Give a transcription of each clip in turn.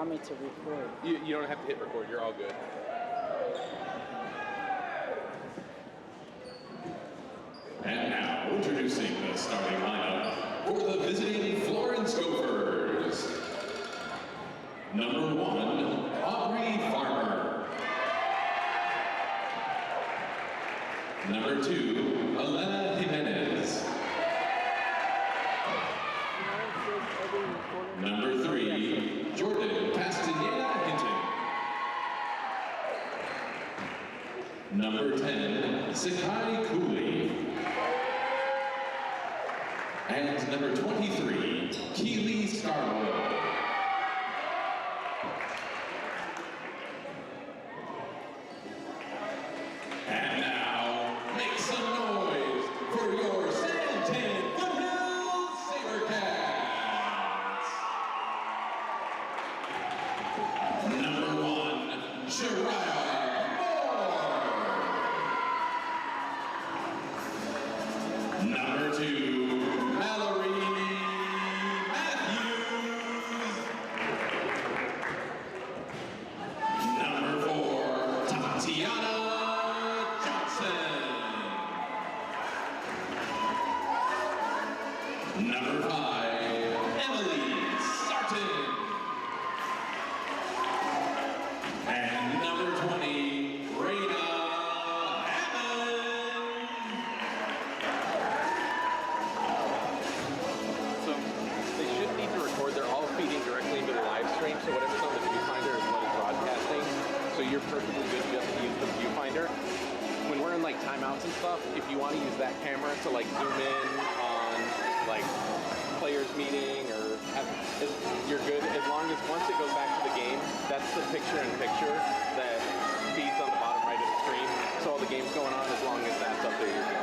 allow me to record. You don't have to hit record. You're all good. And now, introducing the starting lineup for the visiting Florence Gophers. Number 1, Aubrey Farmer. Number 2, Elena Jimenez. Number 3, Jordan Castaneda Hinton. Number 10, Sakai Cooley. And number 23, Keely Scarborough. And now, make some noise for your Santan Foothills Sabercats. Number 1, Shariah Moore. Number 2, Mallory Matthews. Number 4, Tatiana Johnson. Number 5, Emily Sarton. And number 20, Raina Hammond. So they shouldn't need to record. They're all feeding directly into the live stream, so whatever's on the viewfinder is what is broadcasting. So you're perfectly good just to use the viewfinder. When we're in like timeouts and stuff, if you want to use that camera to like zoom in on like players meeting or you're good as long as once it goes back to the game, that's the picture-in-picture that feeds on the bottom right of the screen. So all the game's going on, as long as that's up there, you're good.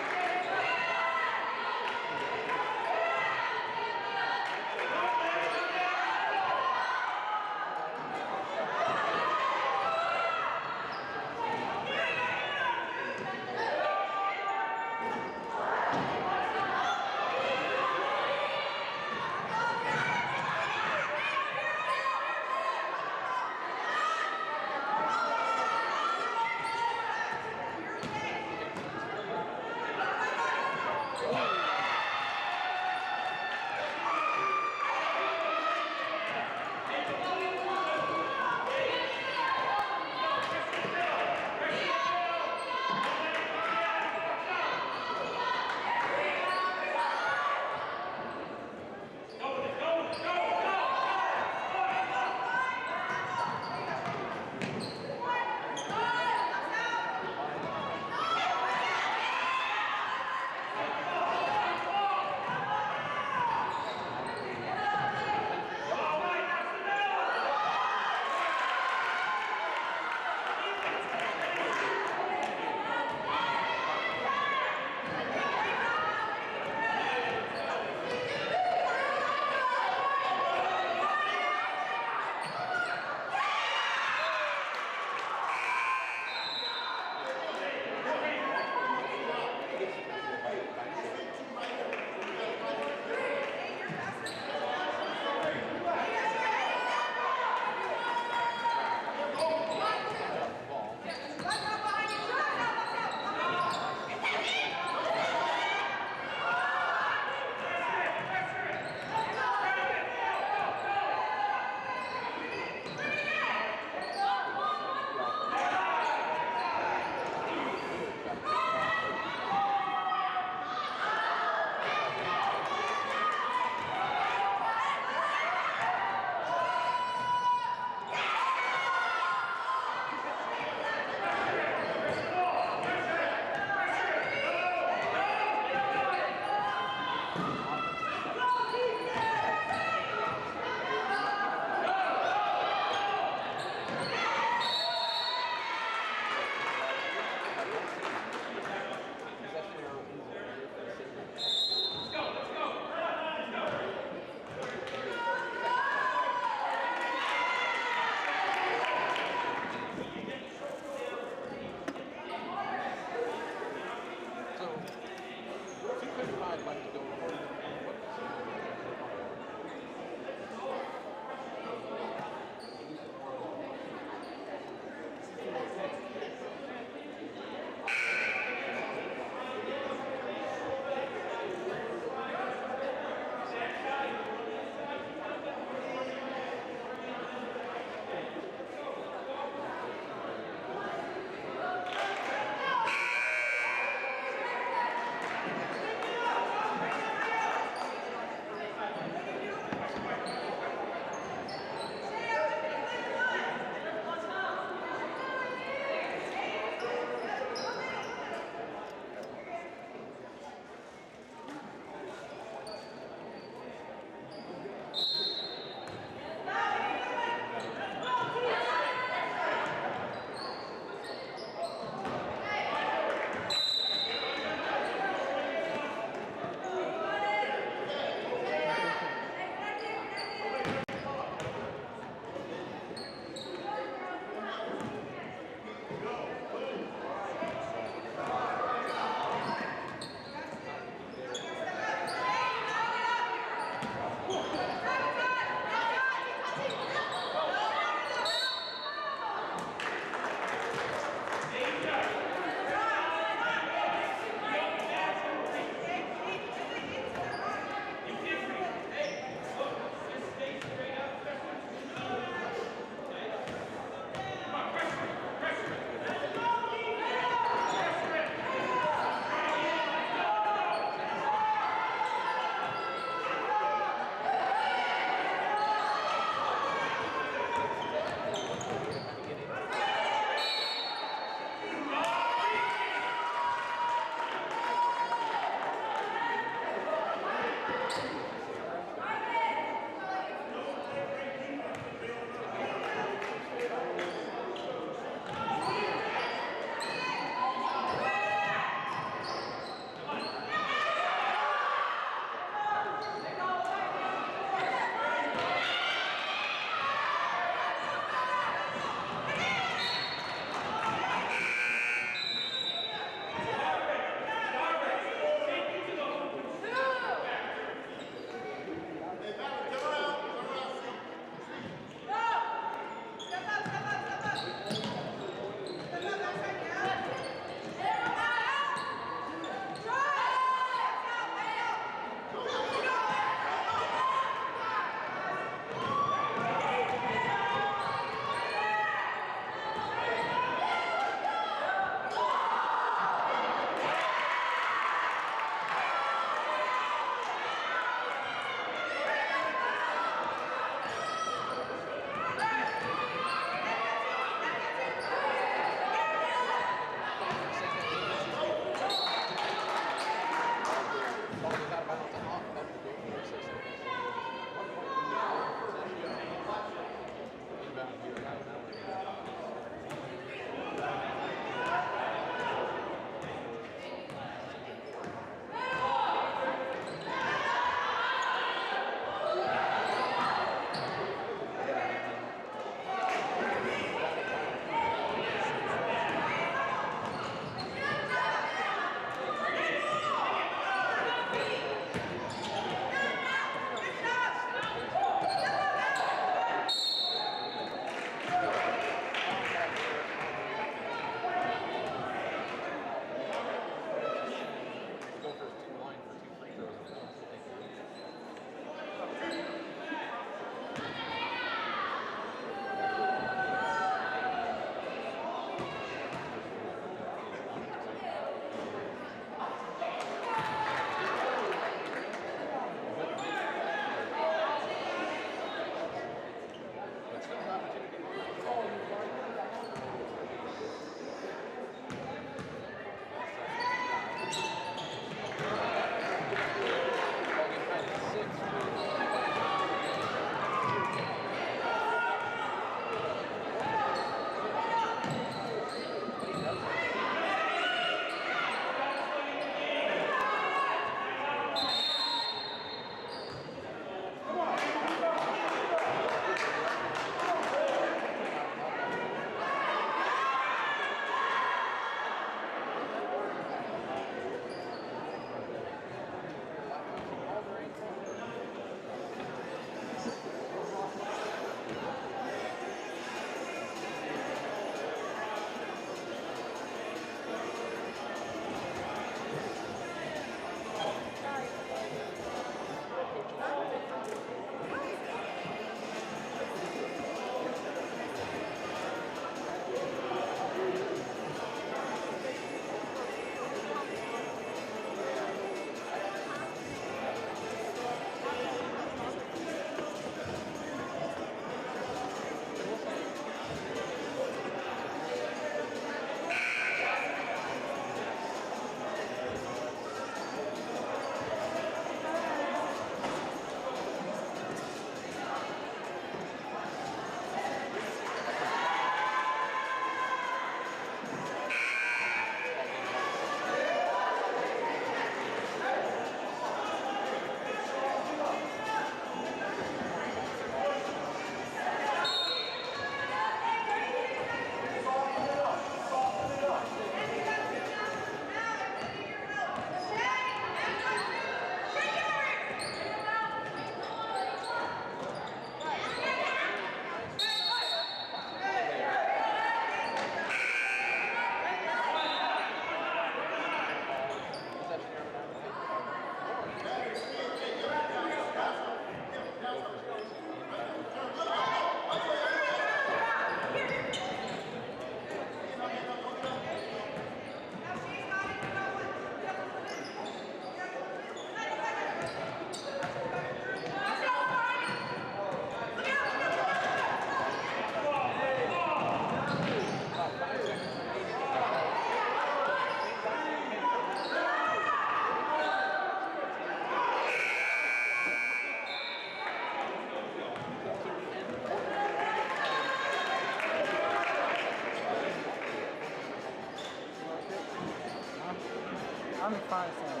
I'm fine, Sam.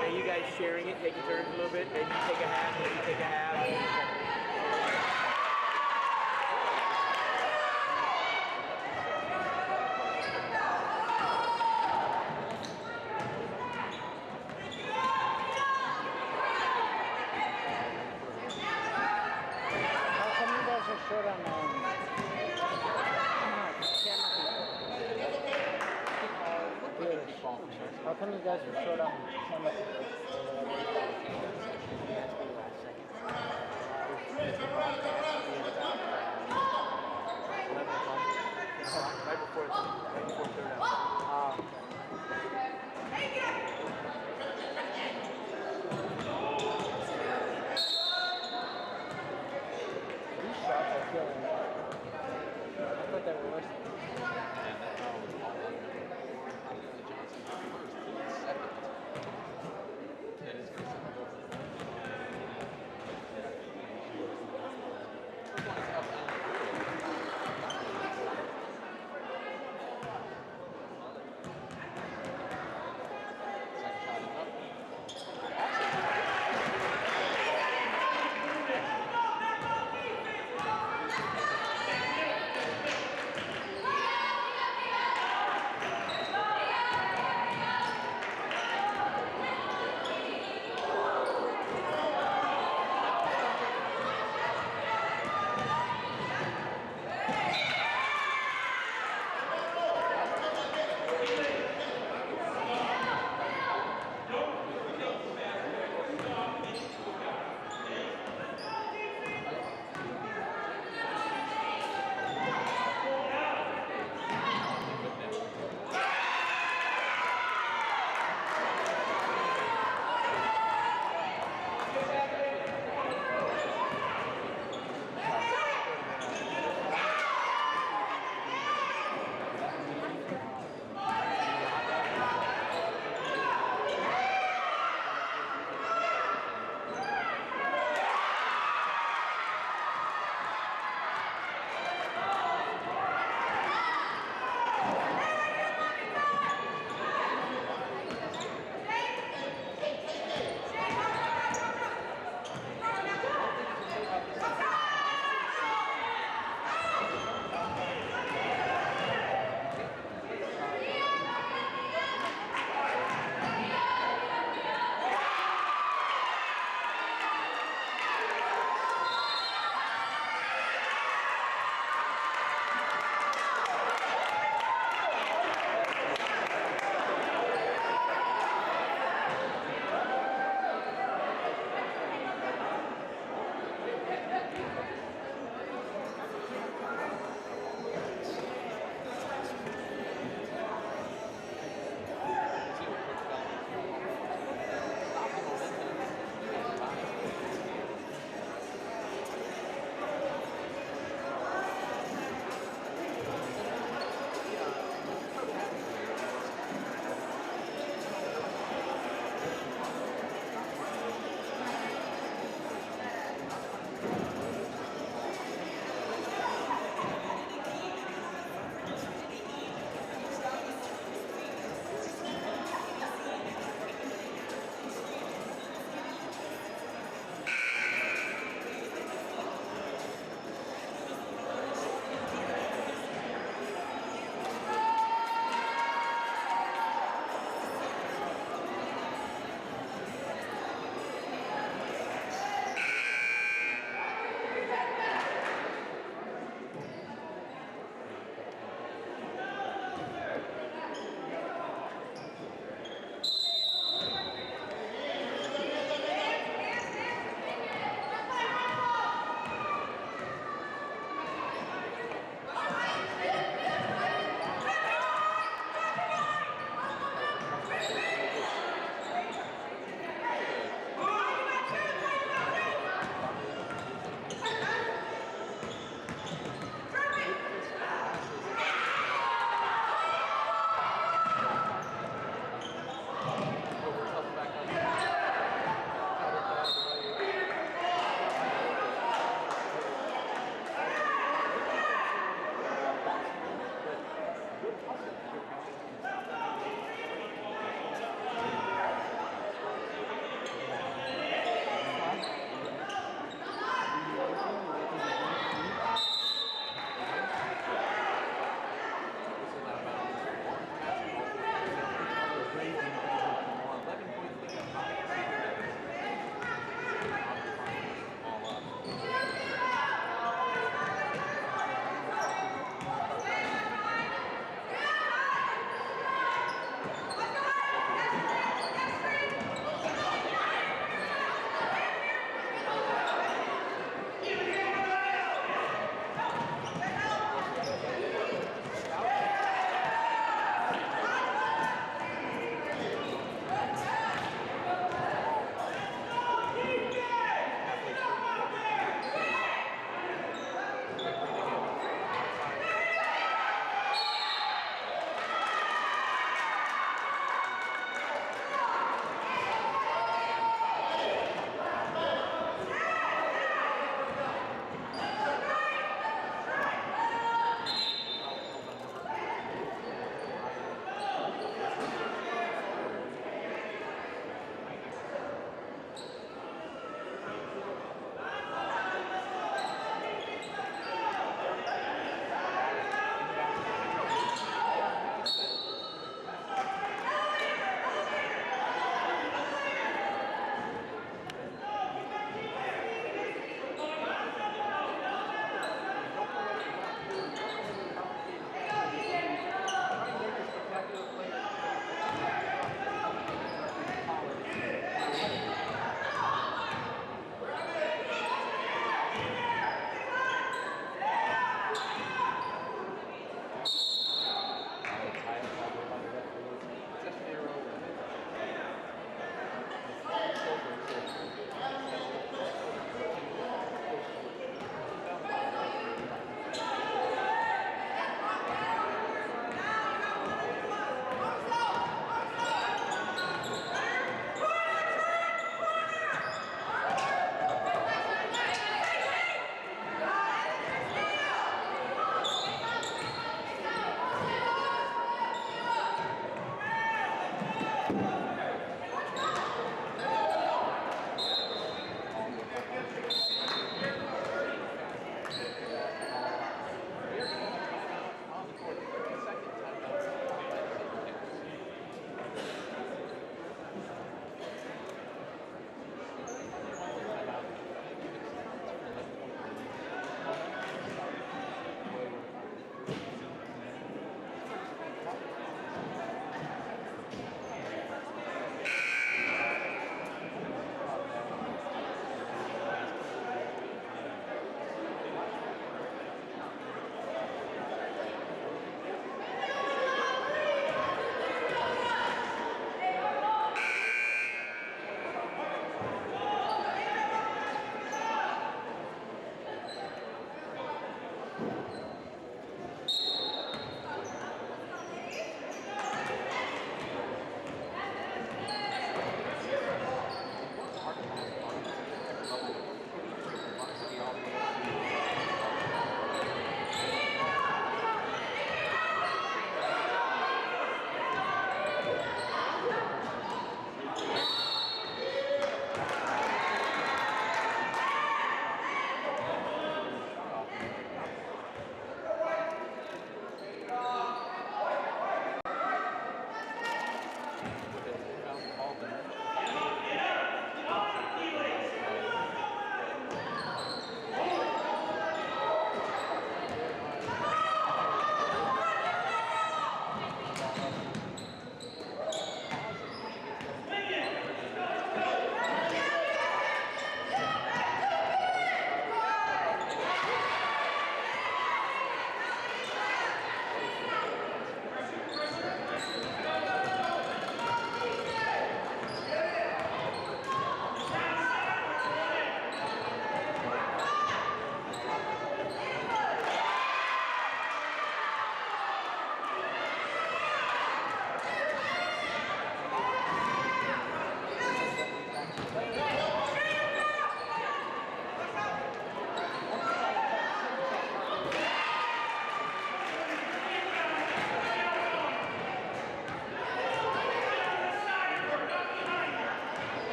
Are you guys sharing it, taking turns a little bit? Maybe you take a half, maybe you take a half. Short on how come you guys are short on camera? Right before third out. These shots are killing me. I thought they were worse.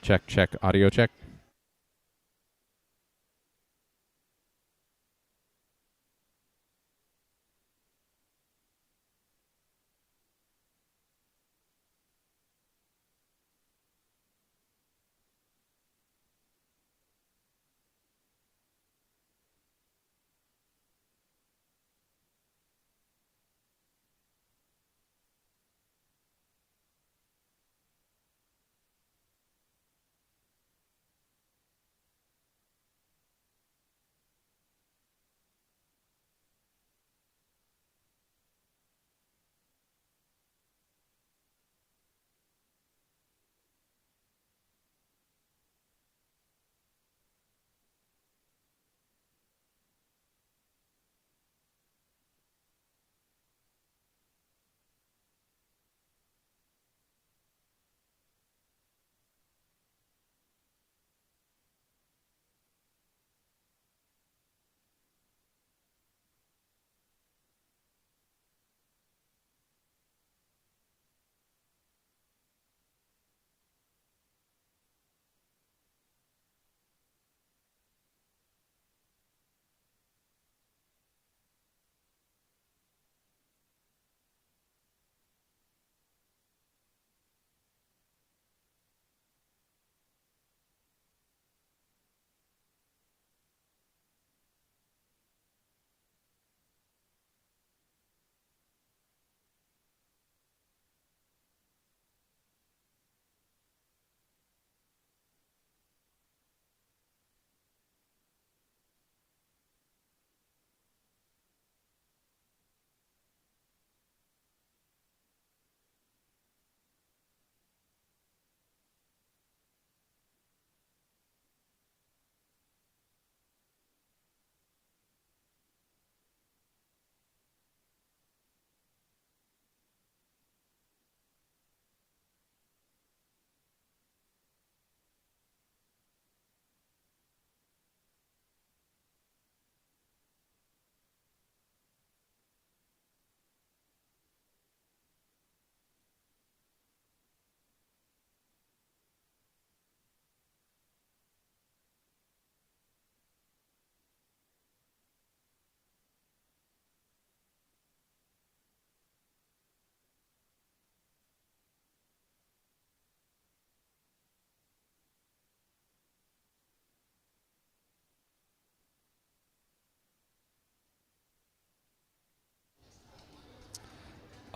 Check, check, audio check.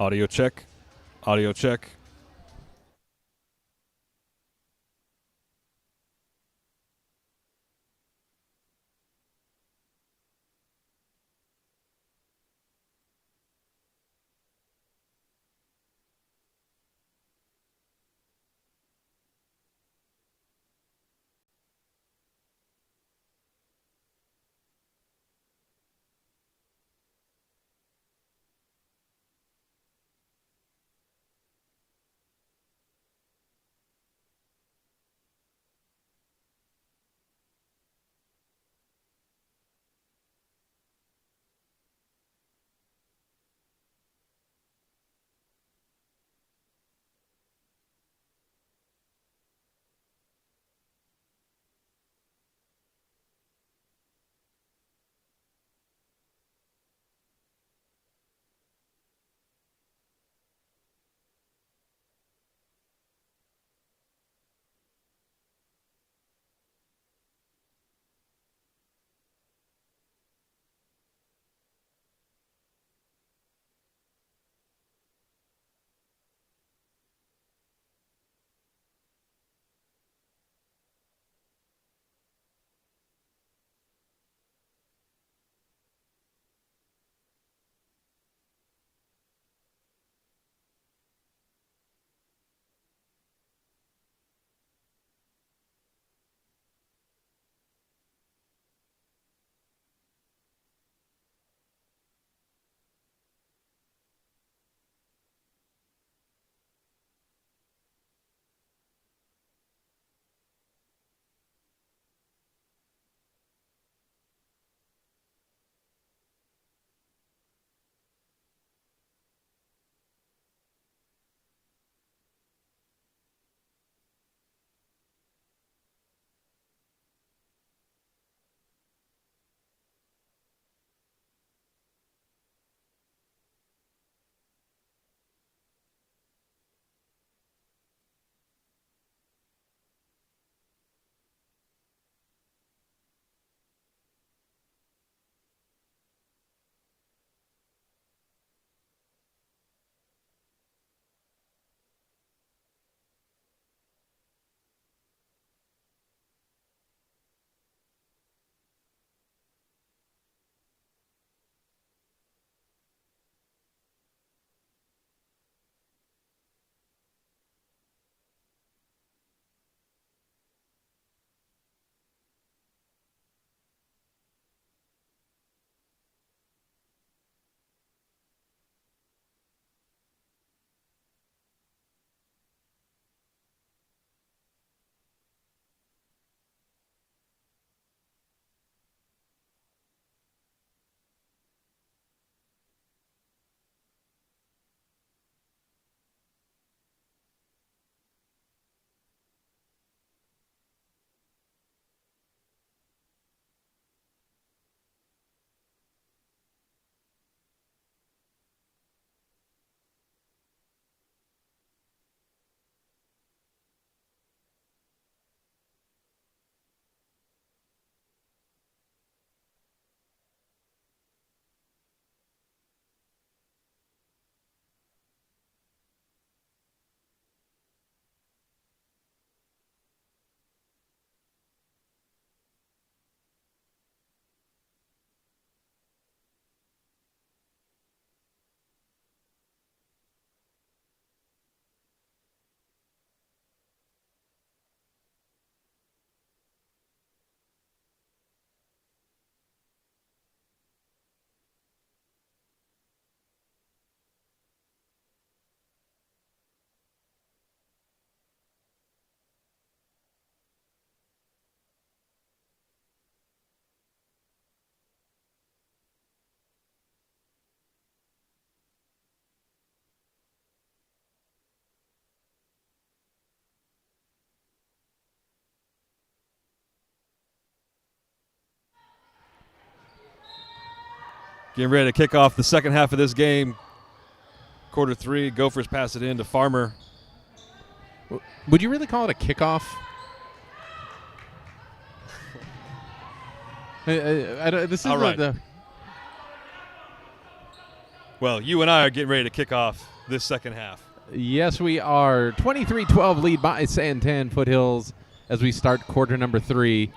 Audio check. Audio check. Getting ready to kick off the second half of this game. Quarter 3, Gophers pass it in to Farmer. Would you really call it a kickoff? This is All right. the Well, you and I are getting ready to kick off this second half. Yes, we are. 23-12 lead by Santan Foothills as we start quarter number 3.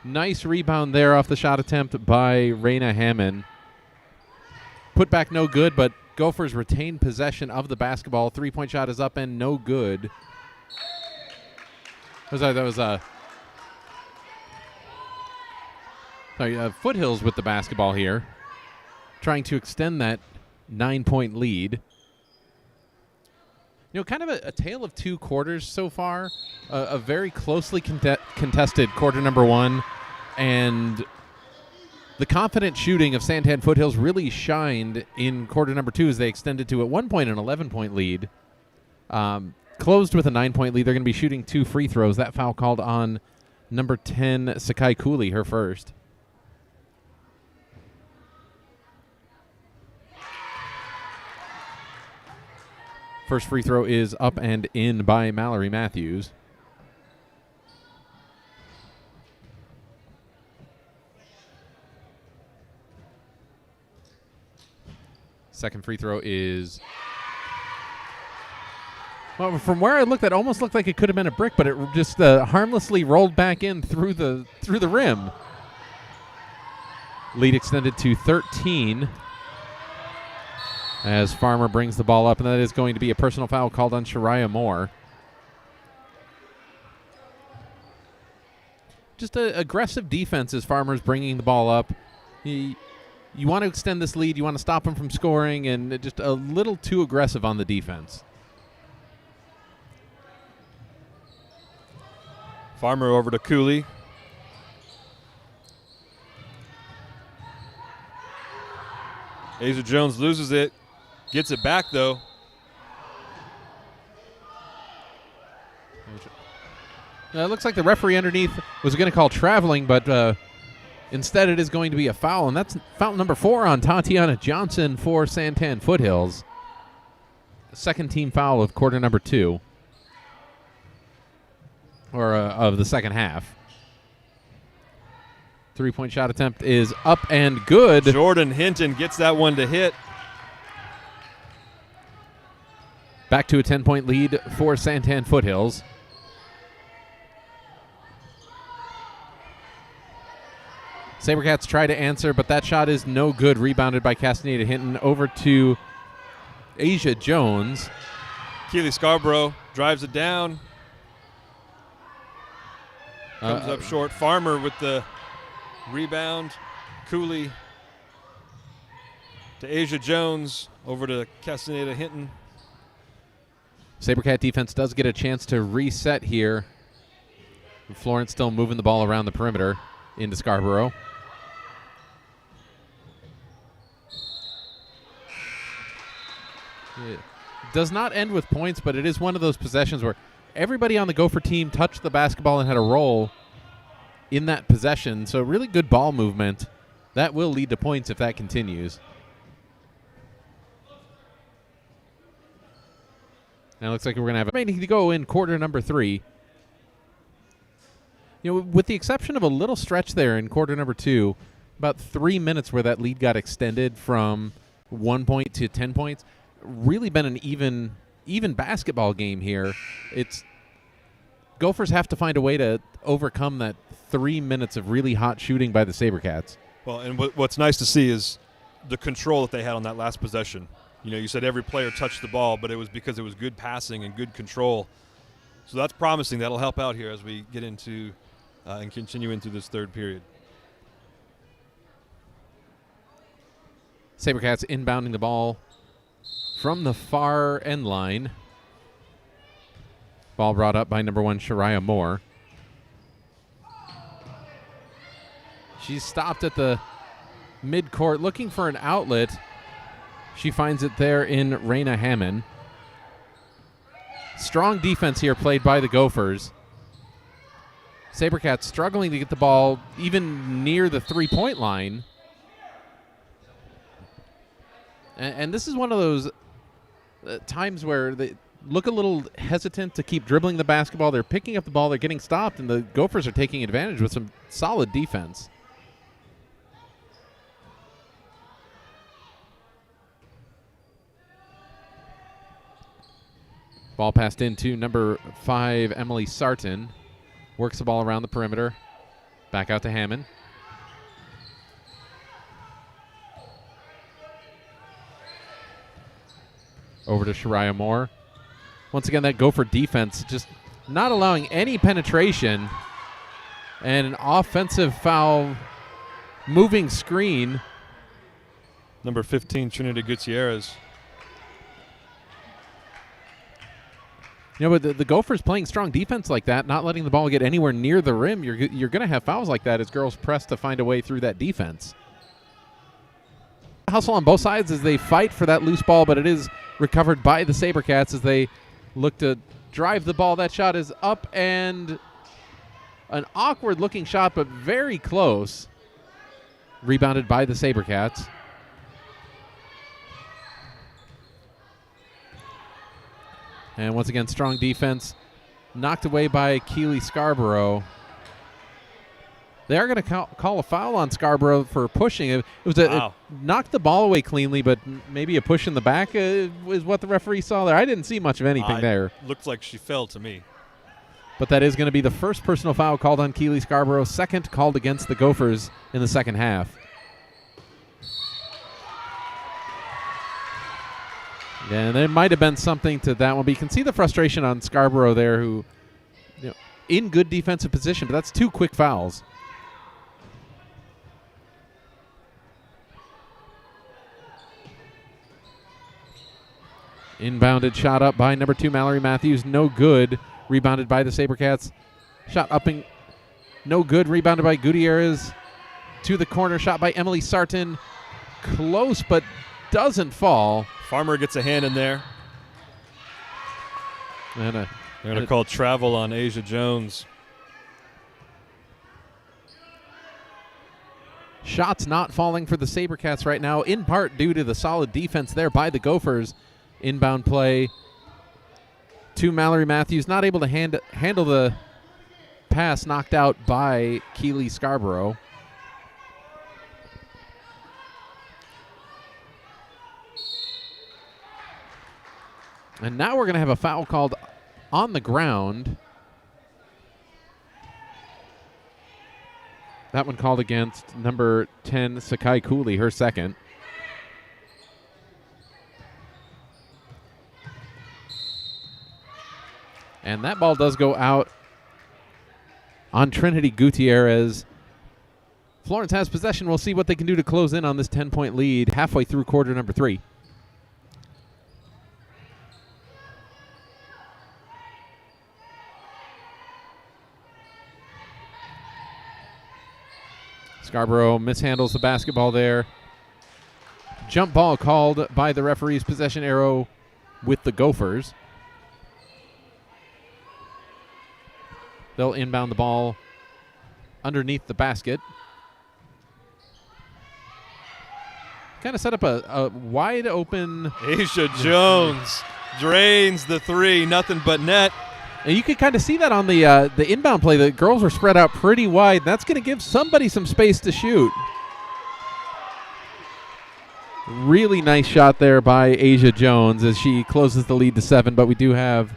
Nice rebound there off the shot attempt by Raina Hammond. Put back no good, but Gophers retain possession of the basketball. 3-point shot is up and no good. Foothills with the basketball here, trying to extend that 9-point lead. You know, kind of a tale of two quarters so far. A very closely contested quarter number 1, and the confident shooting of Santan Foothills really shined in quarter number 2 as they extended to, at one point, an 11-point lead. Closed with a 9-point lead. They're going to be shooting 2 free throws. That foul called on number 10, Sakai Cooley, her first. First free throw is up and in by Mallory Matthews. Second free throw is... Well, from where I looked, that almost looked like it could have been a brick, but it just harmlessly rolled back in through the rim. Lead extended to 13 as Farmer brings the ball up, and that is going to be a personal foul called on Shariah Moore. Just an aggressive defense as Farmer's bringing the ball up. You want to extend this lead, you want to stop him from scoring, and just a little too aggressive on the defense. Farmer over to Cooley. Asia Jones loses it. Gets it back, though. It looks like the referee underneath was going to call traveling, but instead it is going to be a foul, and that's foul number 4 on Tatiana Johnson for Santan Foothills. Second team foul of quarter number 2. Or of the second half. 3-point shot attempt is up and good. Jordan Hinton gets that one to hit. Back to a 10-point lead for Santan Foothills. Sabercats try to answer, but that shot is no good. Rebounded by Castaneda Hinton over to Asia Jones. Keely Scarborough drives it down. Comes up short. Farmer with the rebound. Cooley to Asia Jones. Over to Castaneda Hinton. Sabercat defense does get a chance to reset here. Florence still moving the ball around the perimeter into Scarborough. It does not end with points, but it is one of those possessions where everybody on the Gopher team touched the basketball and had a role in that possession. So really good ball movement. That will lead to points if that continues. Now it looks like we're going to have remaining to go in quarter number 3. You know, with the exception of a little stretch there in quarter number 2, about 3 minutes where that lead got extended from 1 point to 10 points, really been an even basketball game here. It's Gophers have to find a way to overcome that 3 minutes of really hot shooting by the Sabercats. Well, and what's nice to see is the control that they had on that last possession. You know, you said every player touched the ball, but it was because it was good passing and good control. So that's promising. That'll help out here as we get into and continue into this third period. Sabercats inbounding the ball from the far end line. Ball brought up by number 1, Shariah Moore. She's stopped at the midcourt looking for an outlet. She finds it there in Raina Hammond. Strong defense here played by the Gophers. Sabercats struggling to get the ball even near the three-point line. And this is one of those times where they look a little hesitant to keep dribbling the basketball. They're picking up the ball, they're getting stopped, and the Gophers are taking advantage with some solid defense. Ball passed into number 5, Emily Sarton. Works the ball around the perimeter. Back out to Hammond. Over to Shariah Moore. Once again, that Gopher defense just not allowing any penetration. And an offensive foul, moving screen. Number 15, Trinity Gutierrez. You know, but the Gophers playing strong defense like that, not letting the ball get anywhere near the rim, you're going to have fouls like that as girls press to find a way through that defense. Hustle on both sides as they fight for that loose ball, but it is recovered by the Sabercats as they look to drive the ball. That shot is up and an awkward-looking shot, but very close. Rebounded by the Sabercats. And once again, strong defense. Knocked away by Keely Scarborough. They are going to call a foul on Scarborough for pushing. It was it knocked the ball away cleanly, but maybe a push in the back is what the referee saw there. I didn't see much of anything there. Looked like she fell to me. But that is going to be the first personal foul called on Keely Scarborough, second called against the Gophers in the second half. And there might have been something to that one, but you can see the frustration on Scarborough there, who, you know, in good defensive position, but that's 2 quick fouls. Inbounded shot up by number 2, Mallory Matthews. No good. Rebounded by the Sabercats. Shot upping. No good. Rebounded by Gutierrez. To the corner. Shot by Emily Sarton. Close, but doesn't fall. Farmer gets a hand in there. And they're going to call travel on Asia Jones. Shots not falling for the Sabercats right now, in part due to the solid defense there by the Gophers. Inbound play to Mallory Matthews, not able to handle the pass, knocked out by Keely Scarborough. And now we're going to have a foul called on the ground. That one called against number 10, Sakai Cooley, her second. And that ball does go out on Trinity Gutierrez. Florence has possession. We'll see what they can do to close in on this 10-point lead halfway through quarter number 3. Scarborough mishandles the basketball there. Jump ball called by the referee's possession arrow with the Gophers. They'll inbound the ball underneath the basket. Kind of set up a wide open. Asia Jones drains the 3, nothing but net. And you could kind of see that on the inbound play. The girls were spread out pretty wide. That's going to give somebody some space to shoot. Really nice shot there by Asia Jones as she closes the lead to 7, but we do have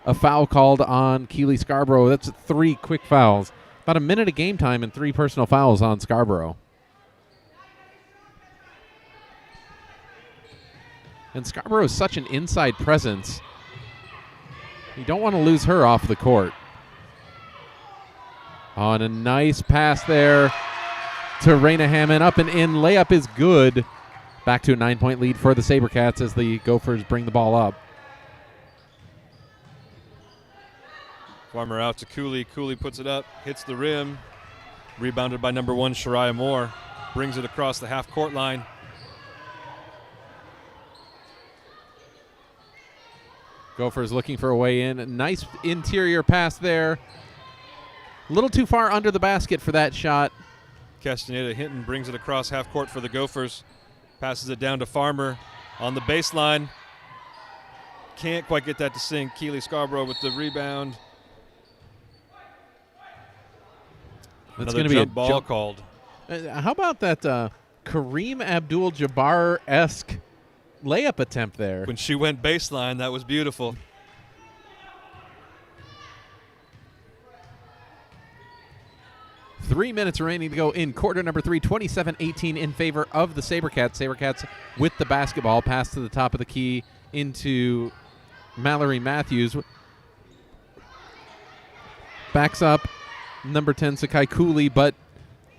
a foul called on Keely Scarborough. That's 3 quick fouls. About a minute of game time and 3 personal fouls on Scarborough. And Scarborough is such an inside presence. You don't want to lose her off the court. On a nice pass there to Raina Hammond. Up and in. Layup is good. Back to a 9-point lead for the Sabercats as the Gophers bring the ball up. Farmer out to Cooley. Cooley puts it up, hits the rim. Rebounded by number 1, Shariah Moore. Brings it across the half-court line. Gophers looking for a way in. Nice interior pass there. A little too far under the basket for that shot. Castaneda Hinton brings it across half court for the Gophers. Passes it down to Farmer on the baseline. Can't quite get that to sink. Keely Scarborough with the rebound. That's Another going to be a ball jump called. How about that Kareem Abdul-Jabbar-esque layup attempt there? When she went baseline, that was beautiful. Three minutes remaining to go in quarter number 3, 27-18 in favor of the SaberCats. SaberCats with the basketball, pass to the top of the key into Mallory Matthews. Backs up number 10, Sakai Cooley, but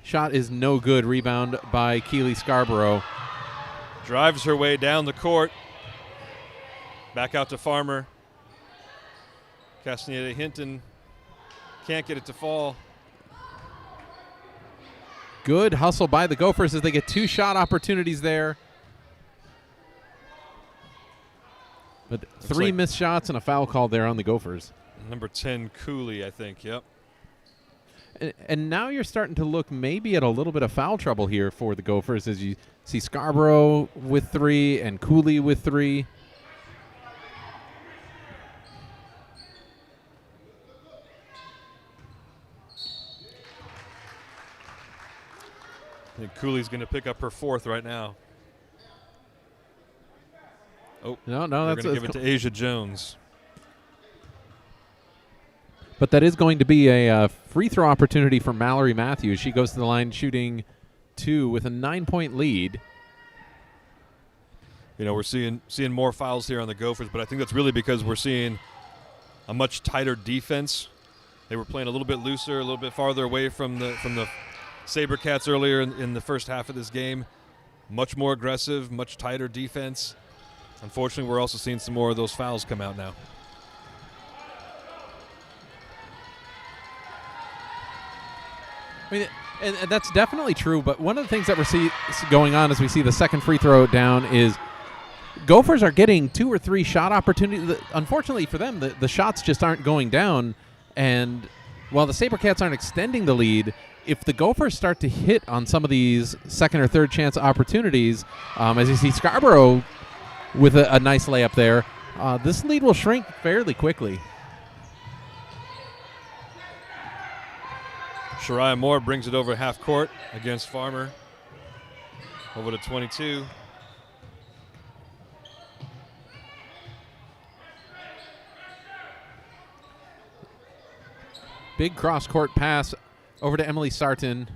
shot is no good. Rebound by Keely Scarborough. Drives her way down the court. Back out to Farmer. Castaneda Hinton can't get it to fall. Good hustle by the Gophers as they get 2 shot opportunities there. But 3 missed shots and a foul called there on the Gophers. Number 10, Cooley, I think, yep. And now you're starting to look maybe at a little bit of foul trouble here for the Gophers as you see Scarborough with 3 and Cooley with 3. I think Cooley's going to pick up her 4th right now. Oh, no, they're that's going to give it to Asia Jones. But that is going to be a free throw opportunity for Mallory Matthews. She goes to the line shooting 2 with a 9-point lead. You know, we're seeing more fouls here on the Gophers, but I think that's really because we're seeing a much tighter defense. They were playing a little bit looser, a little bit farther away from the SaberCats earlier in the first half of this game. Much more aggressive, much tighter defense. Unfortunately, we're also seeing some more of those fouls come out now. I mean, and that's definitely true, but one of the things that we're going on as we see the second free throw down is Gophers are getting 2 or 3 shot opportunities. Unfortunately for them, the shots just aren't going down, and while the SaberCats aren't extending the lead, if the Gophers start to hit on some of these second or third chance opportunities, as you see Scarborough with a nice layup there, this lead will shrink fairly quickly. Shariah Moore brings it over half court against Farmer. Over to 22. Big cross-court pass over to Emily Sarton.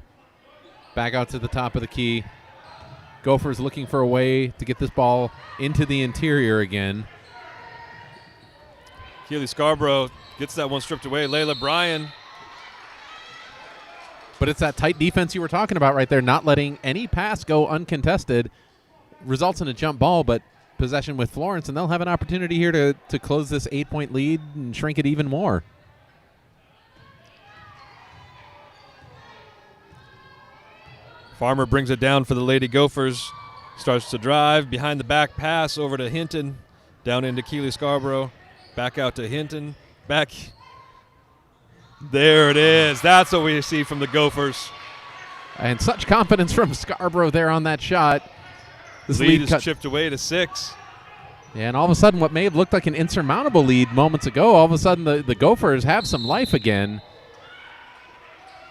Back out to the top of the key. Gophers looking for a way to get this ball into the interior again. Keely Scarborough gets that one stripped away. Layla Bryan. But it's that tight defense you were talking about right there, not letting any pass go uncontested. Results in a jump ball, but possession with Florence, and they'll have an opportunity here to close this 8-point lead and shrink it even more. Farmer brings it down for the Lady Gophers. Starts to drive. Behind the back pass over to Hinton. Down into Keely Scarborough. Back out to Hinton. Back. There it is. That's what we see from the Gophers. And such confidence from Scarborough there on that shot. This lead is chipped away to 6. Yeah, and all of a sudden what may have looked like an insurmountable lead moments ago, all of a sudden the Gophers have some life again.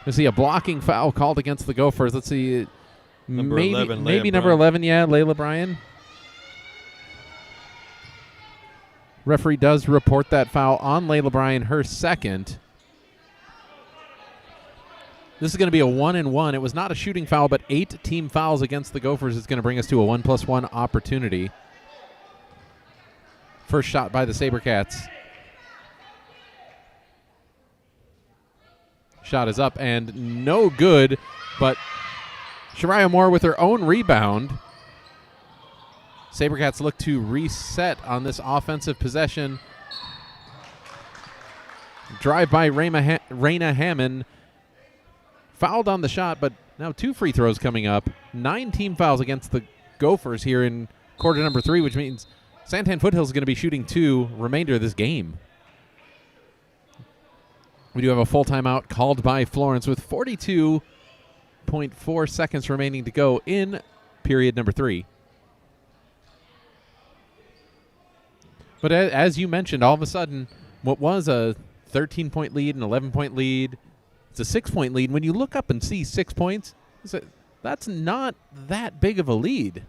We see a blocking foul called against the Gophers. Let's see. Number 11, maybe Layla number Bryan. 11, yeah, Layla Bryan. Referee does report that foul on Layla Bryan, her second. This is going to be a 1-and-1. It was not a shooting foul, but 8 team fouls against the Gophers is going to bring us to a 1+1 opportunity. First shot by the SaberCats. Shot is up and no good, but Shariah Moore with her own rebound. SaberCats look to reset on this offensive possession. Drive by Raina Hammond. Fouled on the shot, but now 2 free throws coming up. 9 team fouls against the Gophers here in quarter number 3, which means Santan Foothills is going to be shooting 2 remainder of this game. We do have a full timeout called by Florence with 42.4 seconds remaining to go in period number 3. But as you mentioned, all of a sudden, what was a 13-point lead, an 11-point lead, it's a 6-point lead. When you look up and see 6 points, that's not that big of a lead.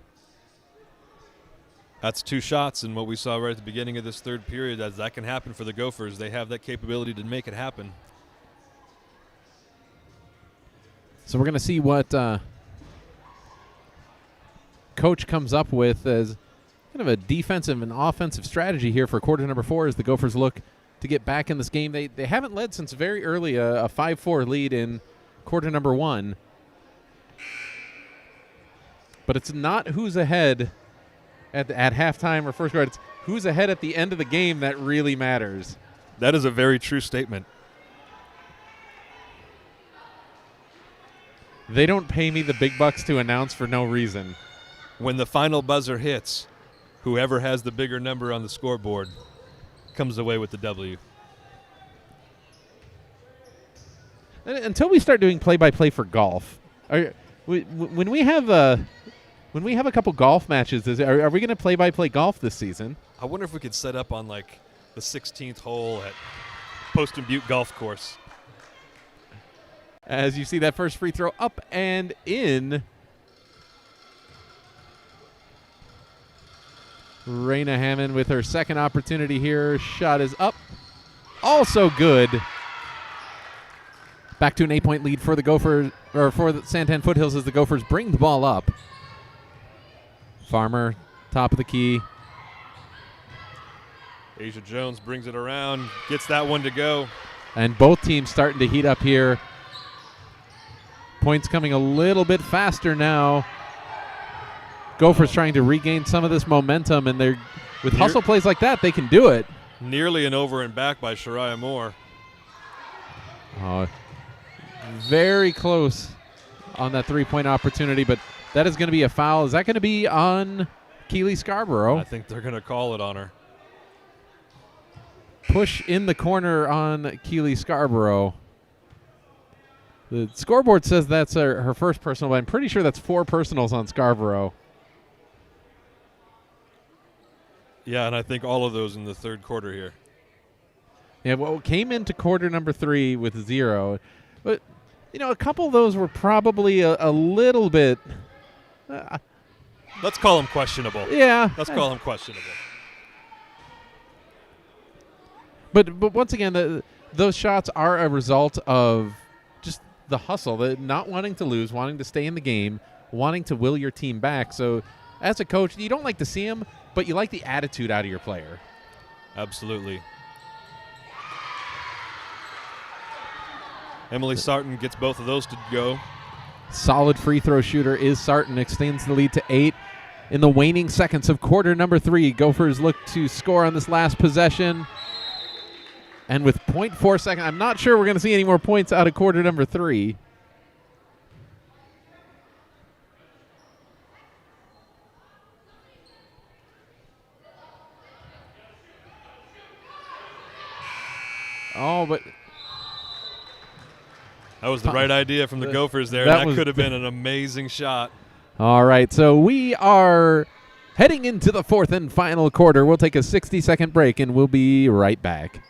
That's 2 shots, and what we saw right at the beginning of this third period, that can happen for the Gophers. They have that capability to make it happen. So we're going to see what Coach comes up with as kind of a defensive and offensive strategy here for quarter number 4 as the Gophers look to get back in this game. They haven't led since very early, a 5-4 lead in quarter number 1. But it's not who's ahead at halftime or first quarter. It's who's ahead at the end of the game that really matters. That is a very true statement. They don't pay me the big bucks to announce for no reason. When the final buzzer hits, whoever has the bigger number on the scoreboard comes away with the W. Until we start doing play-by-play for golf, when we have a couple golf matches, are we going to play-by-play golf this season? I wonder if we could set up on like the 16th hole at Poston Butte Golf Course. As you see that first free throw up and in. Raina Hammond with her second opportunity here. Shot is up. Also good. Back to an 8-point lead for the Gophers, or for the Santan Foothills as the Gophers bring the ball up. Farmer, top of the key. Asia Jones brings it around, gets that one to go. And both teams starting to heat up here. Points coming a little bit faster now. Gophers trying to regain some of this momentum, and they're with hustle plays like that, they can do it. Nearly an over and back by Shariah Moore. Very close on that 3-point opportunity, but that is going to be a foul. Is that going to be on Keely Scarborough? I think they're going to call it on her. Push in the corner on Keely Scarborough. The scoreboard says that's her first personal, but I'm pretty sure that's 4 personals on Scarborough. Yeah, and I think all of those in the third quarter here. Yeah, well, came into quarter number 3 with 0. But, a couple of those were probably a little bit. Let's call them questionable. Yeah. Let's call them questionable. But once again, those shots are a result of just the hustle, the not wanting to lose, wanting to stay in the game, wanting to will your team back. So as a coach, you don't like to see them, but you like the attitude out of your player. Absolutely. Emily Sarton gets both of those to go. Solid free throw shooter is Sarton, extends the lead to 8. In the waning seconds of quarter number 3, Gophers look to score on this last possession. And with 0.4 seconds, I'm not sure we're going to see any more points out of quarter number 3. Oh, but that was the right idea from the Gophers there. That could have been an amazing shot. All right, so we are heading into the 4th and final quarter. We'll take a 60-second break, and we'll be right back.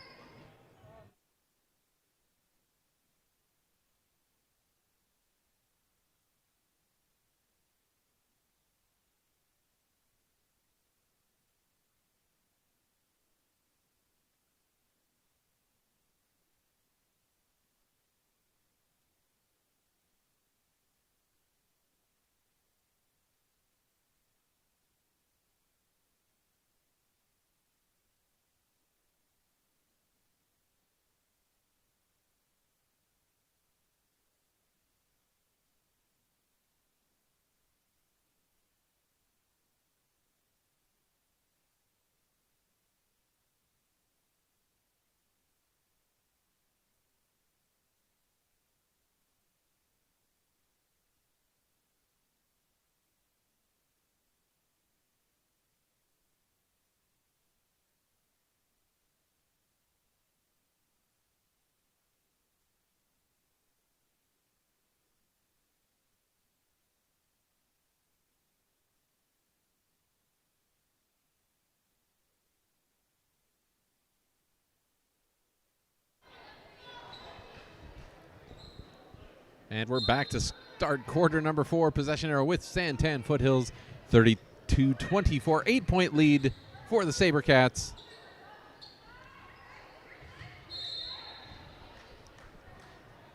And we're back to start quarter number 4. Possession arrow with Santan Foothills, 32-24. 8-point lead for the SaberCats.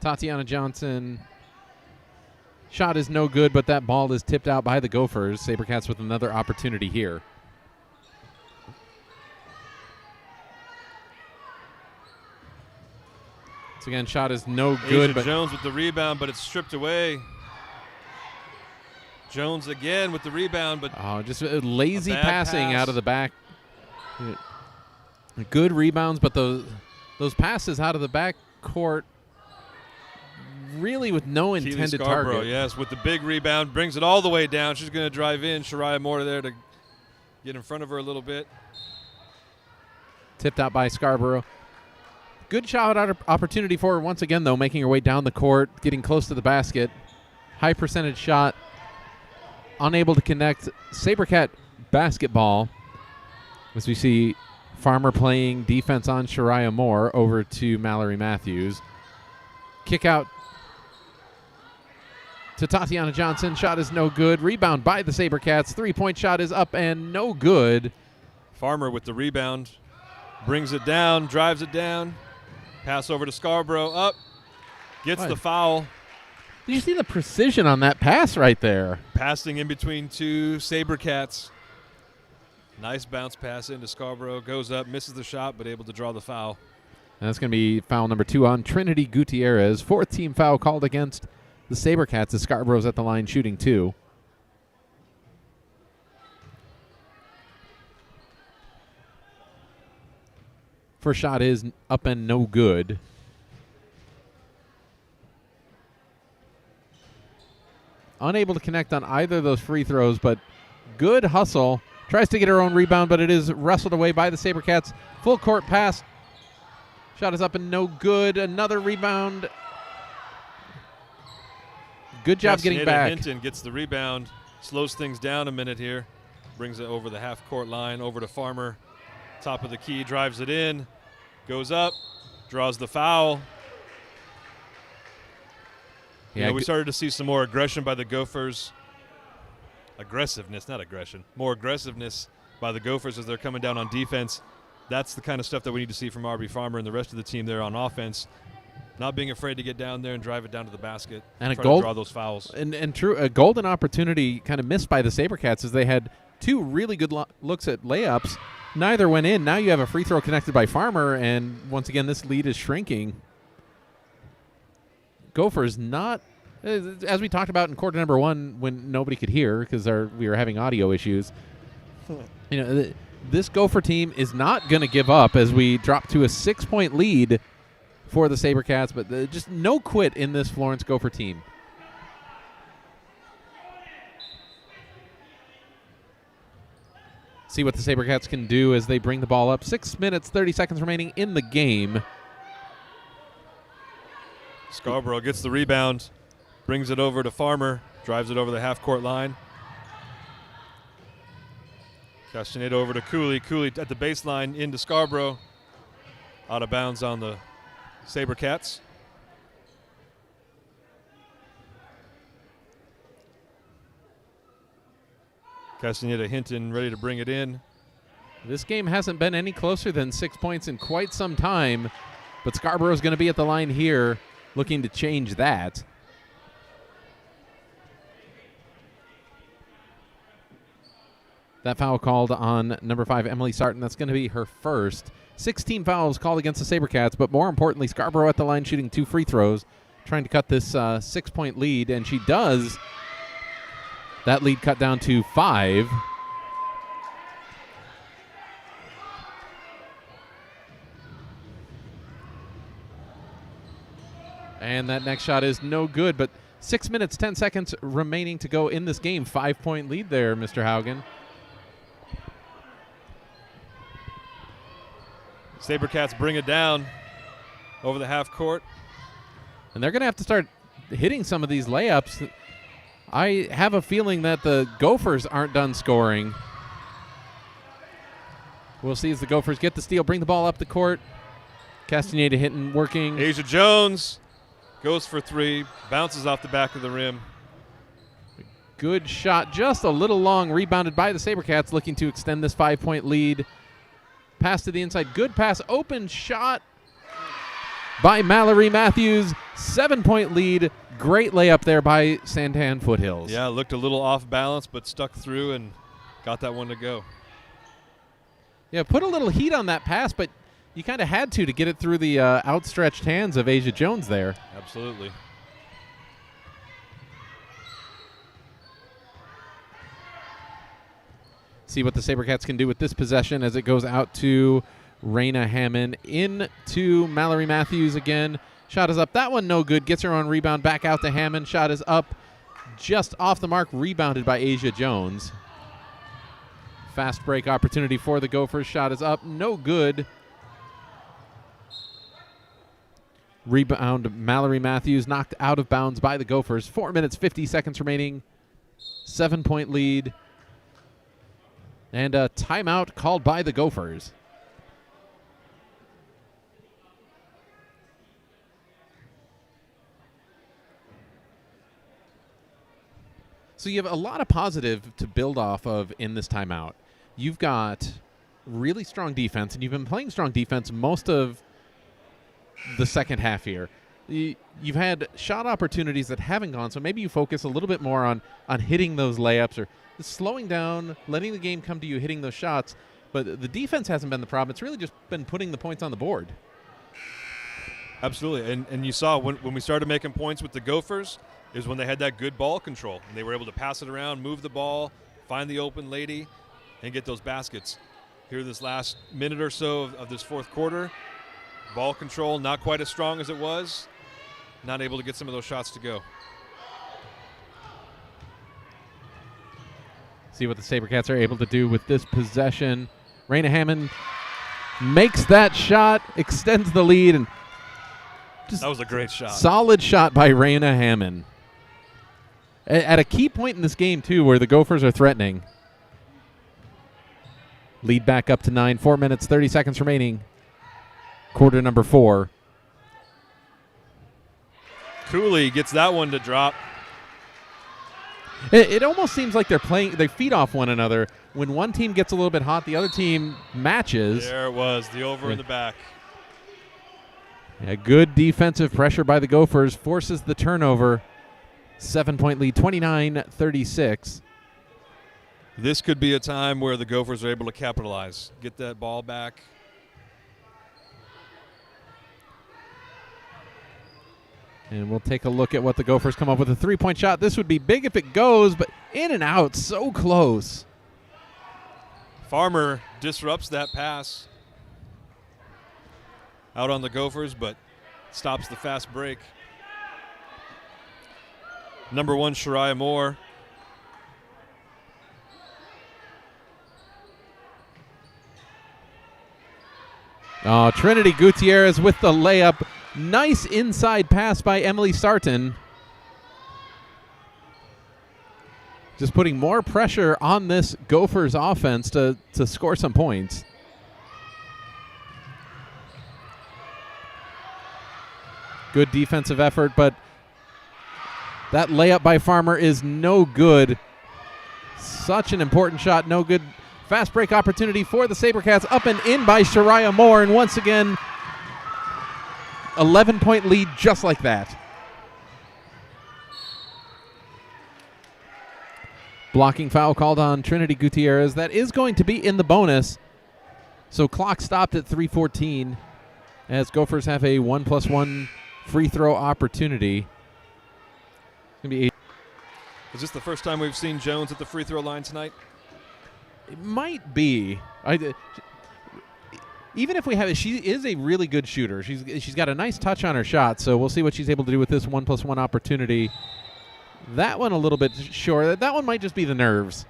Tatiana Johnson. Shot is no good, but that ball is tipped out by the Gophers. SaberCats with another opportunity here. Once again, shot is no good. Asia Jones with the rebound, but it's stripped away. Jones again with the rebound, but just lazy passing pass out of the back. Good rebounds, but those passes out of the back court really with no Keely intended Scarborough, target. yes, with the big rebound, brings it all the way down. She's going to drive in. Shariah Moore there to get in front of her a little bit. Tipped out by Scarborough. Good shot opportunity for her once again, though, making her way down the court, getting close to the basket. High percentage shot. Unable to connect. SaberCat basketball. As we see Farmer playing defense on Shariah Moore over to Mallory Matthews. Kick out to Tatiana Johnson. Shot is no good. Rebound by the SaberCats. 3-point shot is up and no good. Farmer with the rebound. Brings it down, drives it down. Pass over to Scarborough. Up. Gets the foul. Did you see the precision on that pass right there? Passing in between two SaberCats. Nice bounce pass into Scarborough. Goes up, misses the shot, but able to draw the foul. And that's going to be foul number 2 on Trinity Gutierrez. 4th team foul called against the SaberCats as Scarborough's at the line shooting 2. First shot is up and no good. Unable to connect on either of those free throws, but good hustle. Tries to get her own rebound, but it is wrestled away by the SaberCats. Full court pass. Shot is up and no good. Another rebound. Good job getting back. Hinton gets the rebound. Slows things down a minute here. Brings it over the half-court line, over to Farmer. Top of the key, drives it in. Goes up, draws the foul. Yeah, we started to see some more aggression by the Gophers. Aggressiveness, not aggression. More aggressiveness by the Gophers as they're coming down on defense. That's the kind of stuff that we need to see from RB Farmer and the rest of the team there on offense. Not being afraid to get down there and drive it down to the basket. And try to draw those fouls. And true, a golden opportunity kind of missed by the SaberCats as they had 2 really good looks at layups. Neither went in. Now you have a free throw connected by Farmer, and once again, this lead is shrinking. Gophers not, as we talked about in quarter number 1 when nobody could hear because we were having audio issues. This Gopher team is not going to give up as we drop to a 6-point lead for the SaberCats, but just no quit in this Florence Gopher team. See what the SaberCats can do as they bring the ball up. 6 minutes, 30 seconds remaining in the game. Scarborough gets the rebound, brings it over to Farmer, drives it over the half-court line. Castaneda over to Cooley. Cooley at the baseline into Scarborough. Out of bounds on the SaberCats. Castaneda Hinton ready to bring it in. This game hasn't been any closer than 6 points in quite some time, but Scarborough's going to be at the line here looking to change that. That foul called on number 5, Emily Sarton. That's going to be her first. 16 fouls called against the SaberCats, but more importantly, Scarborough at the line shooting 2 free throws, trying to cut this 6-point lead, and she does. That lead cut down to 5. And that next shot is no good, but 6 minutes, 10 seconds remaining to go in this game. 5-point lead there, Mr. Haugen. SaberCats bring it down over the half court. And they're going to have to start hitting some of these layups. I have a feeling that the Gophers aren't done scoring. We'll see as the Gophers get the steal, bring the ball up the court. Castaneda hitting, working. Asia Jones Goes for three, bounces off the back of the rim. Good shot, just a little long, rebounded by the SaberCats, looking to extend this 5-point lead. Pass to the inside, good pass, open shot by Mallory Matthews. 7-point lead, great layup there by Santan Foothills. Yeah, looked a little off balance, but stuck through and got that one to go. Yeah, put a little heat on that pass, but you kind of had to get it through the outstretched hands of Asia Jones there. Absolutely. See what the SaberCats can do with this possession as it goes out to Raina Hammond. Into Mallory Matthews again. Shot is up. That one no good. Gets her on rebound. Back out to Hammond. Shot is up. Just off the mark. Rebounded by Asia Jones. Fast break opportunity for the Gophers. Shot is up. No good. Rebound Mallory Matthews knocked out of bounds by the Gophers. 4 minutes, 50 seconds remaining. 7-point lead. And a timeout called by the Gophers. So you have a lot of positive to build off of in this timeout. You've got really strong defense, and you've been playing strong defense most of the second half here. You've had shot opportunities that haven't gone, so maybe you focus a little bit more on hitting those layups or slowing down, letting the game come to you, hitting those shots. But the defense hasn't been the problem. It's really just been putting the points on the board. Absolutely. And you saw when we started making points with the Gophers is when they had that good ball control. And they were able to pass it around, move the ball, find the open lady, and get those baskets. Here this last minute or so of this fourth quarter, ball control not quite as strong as it was, not able to get some of those shots to go. See what the SaberCats are able to do with this possession. Raina Hammond makes that shot, extends the lead, and just that was a great shot. Solid shot by Raina Hammond. At a key point in this game, too, where the Gophers are threatening. Lead back up to 9. 4 minutes, 30 seconds remaining. Quarter number 4. Cooley gets that one to drop. It almost seems like they feed off one another. When one team gets a little bit hot, the other team matches. There it was, the over in the back. Yeah, good defensive pressure by the Gophers forces the turnover. 7-point lead, 29-36. This could be a time where the Gophers are able to capitalize, get that ball back. And we'll take a look at what the Gophers come up with. A 3-point shot. This would be big if it goes, but in and out, so close. Farmer disrupts that pass out on the Gophers, but stops the fast break. Number 1, Shariah Moore. Oh, Trinity Gutierrez with the layup. Nice inside pass by Emily Sarton. Just putting more pressure on this Gophers offense to score some points. Good defensive effort, but that layup by Farmer is no good. Such an important shot, no good. Fast break opportunity for the SaberCats, up and in by Shariah Moore, and once again, 11-point lead just like that. Blocking foul called on Trinity Gutierrez. That is going to be in the bonus. So clock stopped at 3:14 as Gophers have a 1+1 free throw opportunity. Is this the first time we've seen Jones at the free throw line tonight? It might be. Even if we have it, she is a really good shooter. She's got a nice touch on her shot, so we'll see what she's able to do with this 1+1 opportunity. That one a little bit short. That one might just be the nerves.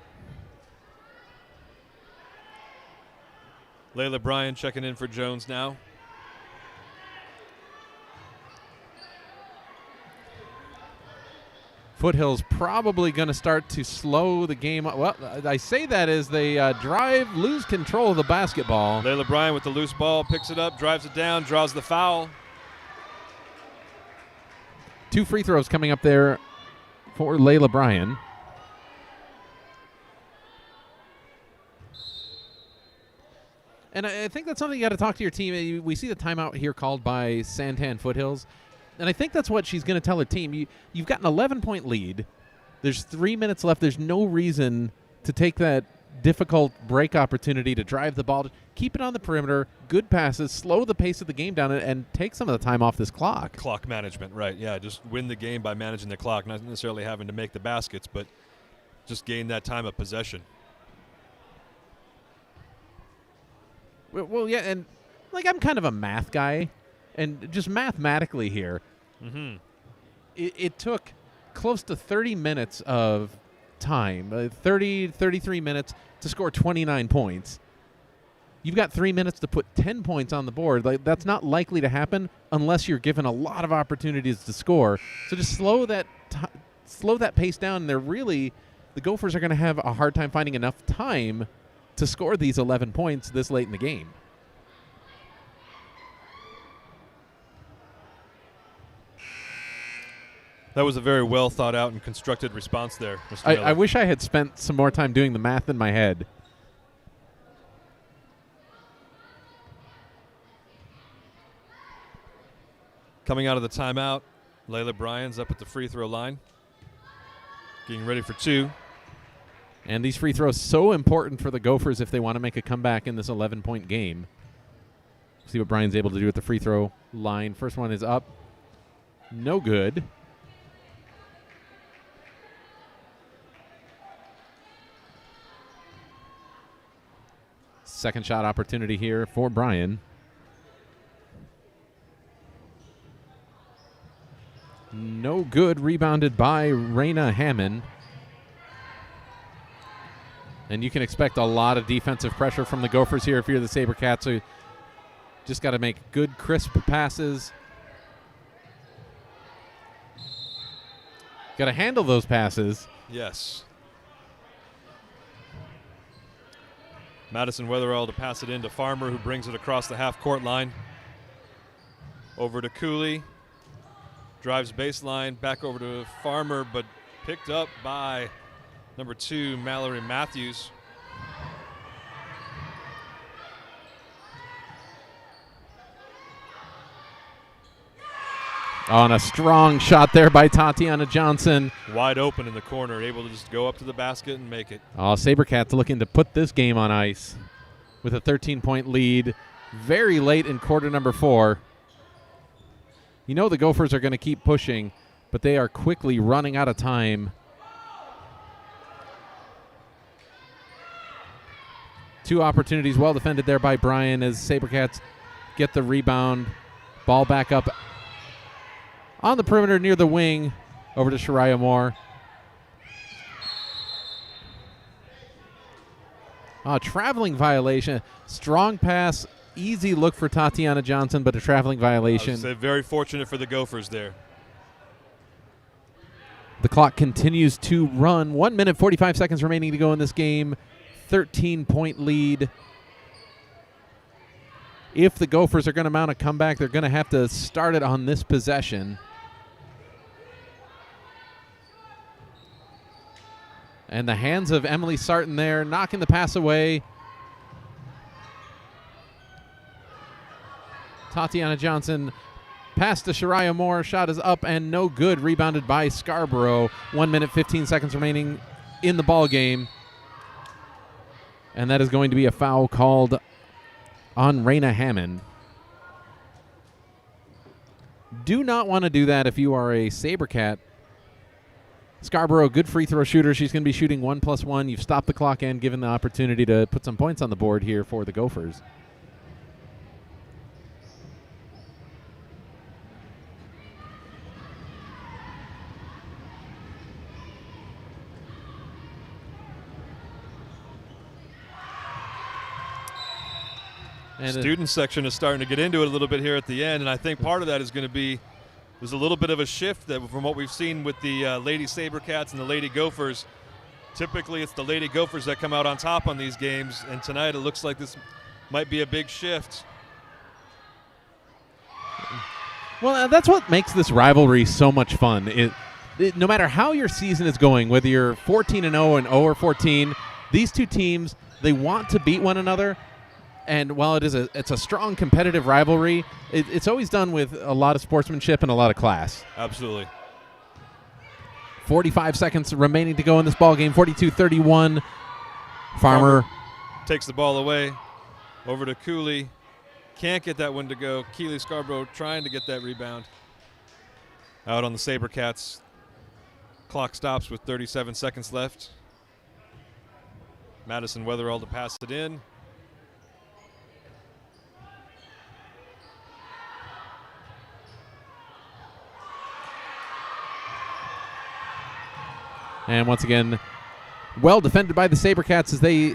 Layla Bryan checking in for Jones now. Foothills probably going to start to slow the game up. Well, I say that as they drive, lose control of the basketball. Layla Bryan with the loose ball, picks it up, drives it down, draws the foul. 2 free throws coming up there for Layla Bryan. And I think that's something you got to talk to your team. We see the timeout here called by Santan Foothills. And I think that's what she's going to tell her team. You've got an 11-point lead. There's 3 minutes left. There's no reason to take that difficult break opportunity to drive the ball. Keep it on the perimeter, good passes, slow the pace of the game down, and take some of the time off this clock. Clock management, right. Yeah, just win the game by managing the clock, not necessarily having to make the baskets, but just gain that time of possession. Well, yeah, and like I'm kind of a math guy, and just mathematically here, it took close to 30 minutes of time, 33 minutes to score 29 points. You've got 3 minutes to put 10 points on the board. Like, that's not likely to happen unless you're given a lot of opportunities to score. So just slow that pace down. The Gophers are going to have a hard time finding enough time to score these 11 points this late in the game. That was a very well thought out and constructed response there, Mr. Miller. I wish I had spent some more time doing the math in my head. Coming out of the timeout, Layla Bryan's up at the free throw line, getting ready for 2. And these free throws so important for the Gophers if they want to make a comeback in this 11-point game. See what Bryan's able to do at the free throw line. First one is up. No good. Second shot opportunity here for Bryan. No good. Rebounded by Raina Hammond. And you can expect a lot of defensive pressure from the Gophers here if you're the SaberCats. So just got to make good, crisp passes. Got to handle those passes. Yes. Madison Weatherall to pass it in to Farmer, who brings it across the half-court line. Over to Cooley. Drives baseline, back over to Farmer, but picked up by number 2, Mallory Matthews. On a strong shot there by Tatiana Johnson. Wide open in the corner, able to just go up to the basket and make it. SaberCats looking to put this game on ice with a 13-point lead very late in quarter number 4. You know the Gophers are going to keep pushing, but they are quickly running out of time. 2 opportunities well defended there by Bryan as SaberCats get the rebound. Ball back up on the perimeter near the wing over to Shariah Moore. Traveling violation. Strong pass. Easy look for Tatiana Johnson, but a traveling violation. Very fortunate for the Gophers there. The clock continues to run. 1 minute, 45 seconds remaining to go in this game. 13-point lead. If the Gophers are going to mount a comeback, they're going to have to start it on this possession. And the hands of Emily Sarton there, knocking the pass away. Tatiana Johnson, pass to Shariah Moore. Shot is up and no good. Rebounded by Scarborough. 1 minute, 15 seconds remaining in the ball game. And that is going to be a foul called on Raina Hammond. Do not want to do that if you are a SaberCat. Scarborough, good free throw shooter. She's going to be shooting 1+1. You've stopped the clock and given the opportunity to put some points on the board here for the Gophers. And student section is starting to get into it a little bit here at the end, and I think part of that is going to be there's a little bit of a shift that from what we've seen with the Lady SaberCats and the Lady Gophers. Typically, it's the Lady Gophers that come out on top on these games, and tonight it looks like this might be a big shift. Well, that's what makes this rivalry so much fun. No matter how your season is going, whether you're 14-0 and 0-14, these two teams, they want to beat one another. And while it's a strong competitive rivalry, it's always done with a lot of sportsmanship and a lot of class. Absolutely. 45 seconds remaining to go in this ball game. 42-31. Farmer takes the ball away. Over to Cooley. Can't get that one to go. Keeley Scarborough trying to get that rebound. Out on the SaberCats. Clock stops with 37 seconds left. Madison Weatherall to pass it in. And once again, well defended by the SaberCats as they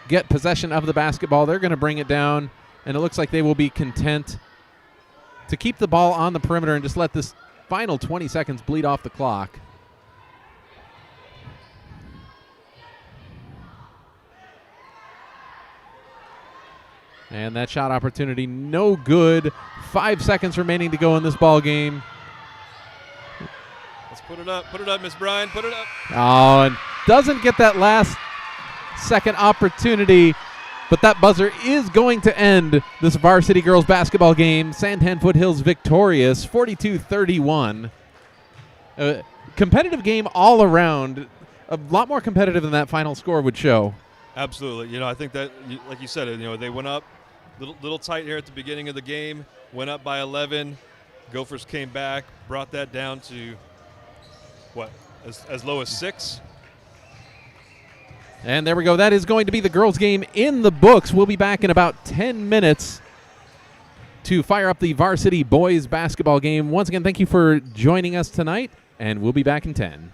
get possession of the basketball. They're going to bring it down, and it looks like they will be content to keep the ball on the perimeter and just let this final 20 seconds bleed off the clock. And that shot opportunity no good. 5 seconds remaining to go in this ball game. Let's put it up, Miss Bryan, put it up. Oh, and doesn't get that last second opportunity, but that buzzer is going to end this varsity girls basketball game. Santan Foothills victorious, 42-31. Competitive game all around, a lot more competitive than that final score would show. Absolutely. I think that, like you said, they went up, little tight here at the beginning of the game, went up by 11. Gophers came back, brought that down to, as low as 6? And there we go. That is going to be the girls' game in the books. We'll be back in about 10 minutes to fire up the varsity boys basketball game. Once again, thank you for joining us tonight, and we'll be back in 10.